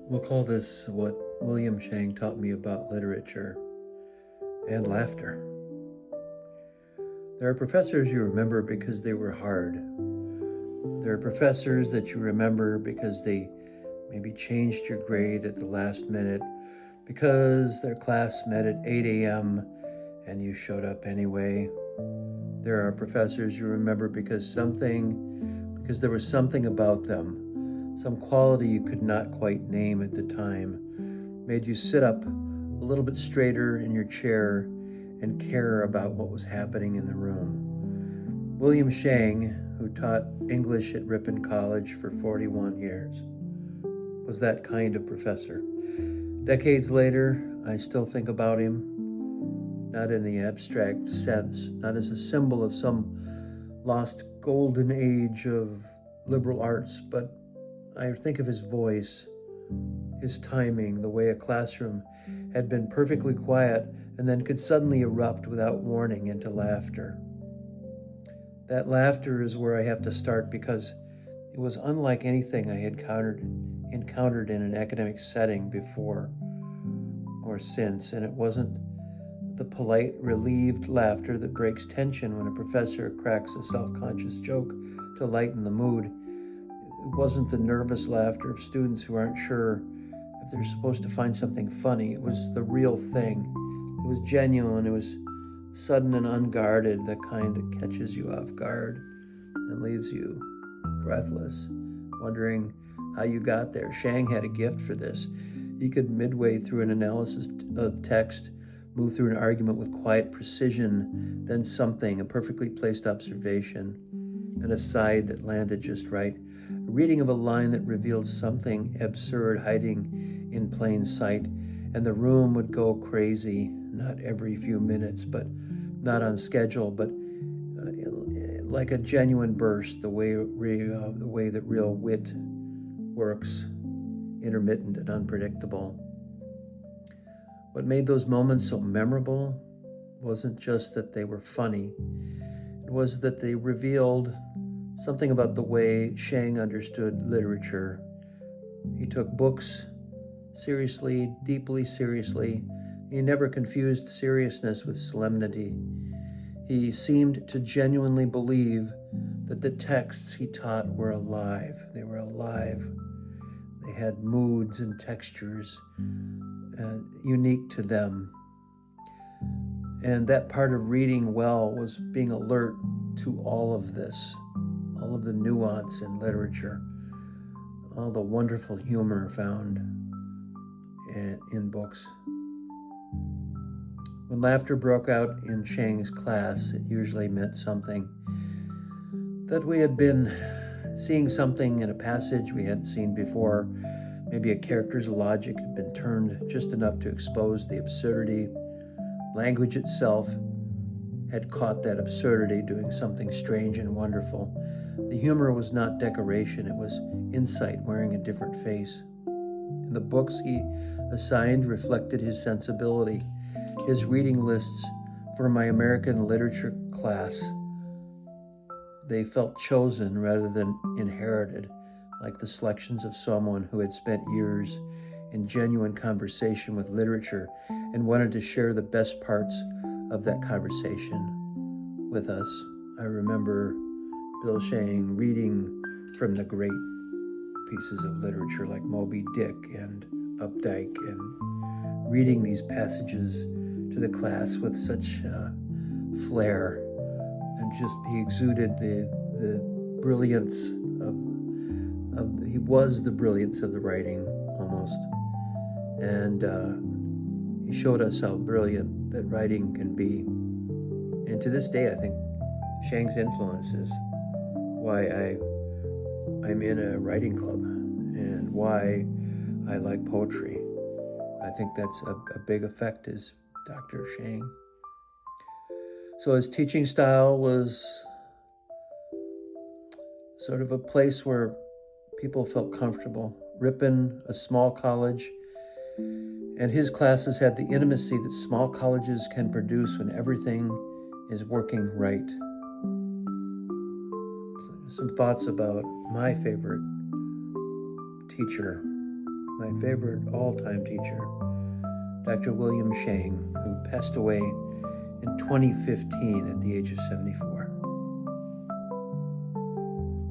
We'll call this what William Schang taught me about literature and laughter. There are professors you remember because they were hard. There are professors that you remember because they maybe changed your grade at the last minute, because their class met at 8 a.m. and you showed up anyway. There are professors you remember because there was something about them, some quality you could not quite name at the time, made you sit up a little bit straighter in your chair and care about what was happening in the room. William Schang, who taught English at Ripon College for 41 years, was that kind of professor. Decades later, I still think about him, not in the abstract sense, not as a symbol of some lost golden age of liberal arts, but I think of his voice, his timing, the way a classroom had been perfectly quiet and then could suddenly erupt without warning into laughter. That laughter is where I have to start because it was unlike anything I had encountered in an academic setting before or since, and it wasn't the polite, relieved laughter that breaks tension when a professor cracks a self-conscious joke to lighten the mood. It wasn't the nervous laughter of students who aren't sure if they're supposed to find something funny. It was the real thing. It was genuine. It was sudden and unguarded, the kind that catches you off guard and leaves you breathless, wondering how you got there. Schang had a gift for this. He could, midway through an analysis of text, move through an argument with quiet precision, then something, a perfectly placed observation, an aside that landed just right, a reading of a line that revealed something absurd hiding in plain sight, and the room would go crazy, not every few minutes, but not on schedule, but like a genuine burst, the way that real wit works, intermittent and unpredictable. What made those moments so memorable wasn't just that they were funny. It was that they revealed something about the way Schang understood literature. He took books seriously, deeply seriously. He never confused seriousness with solemnity. He seemed to genuinely believe that the texts he taught were alive. They were alive. They had moods and textures unique to them. And that part of reading well was being alert to all of this, all of the nuance in literature, all the wonderful humor found in books. When laughter broke out in Schang's class, it usually meant something that we had been seeing something in a passage we hadn't seen before. Maybe a character's logic had been turned just enough to expose the absurdity. Language itself had caught that absurdity, doing something strange and wonderful. The humor was not decoration, it was insight wearing a different face. And the books he assigned reflected his sensibility. His reading lists for my American literature class, they felt chosen rather than inherited, like the selections of someone who had spent years in genuine conversation with literature and wanted to share the best parts of that conversation with us. I remember Bill Schang reading from the great pieces of literature like Moby Dick and Updike, and reading these passages to the class with such flair, and just he exuded the brilliance he was the brilliance of the writing almost, and he showed us how brilliant that writing can be. And to this day, I think Schang's influence is why I'm in a writing club and why I like poetry. I think that's a big effect is Dr. Schang. So his teaching style was sort of a place where people felt comfortable. Ripon, a small college, and his classes had the intimacy that small colleges can produce when everything is working right. So some thoughts about my favorite teacher my favorite all-time teacher, Dr. William Schang, who passed away in 2015 at the age of 74.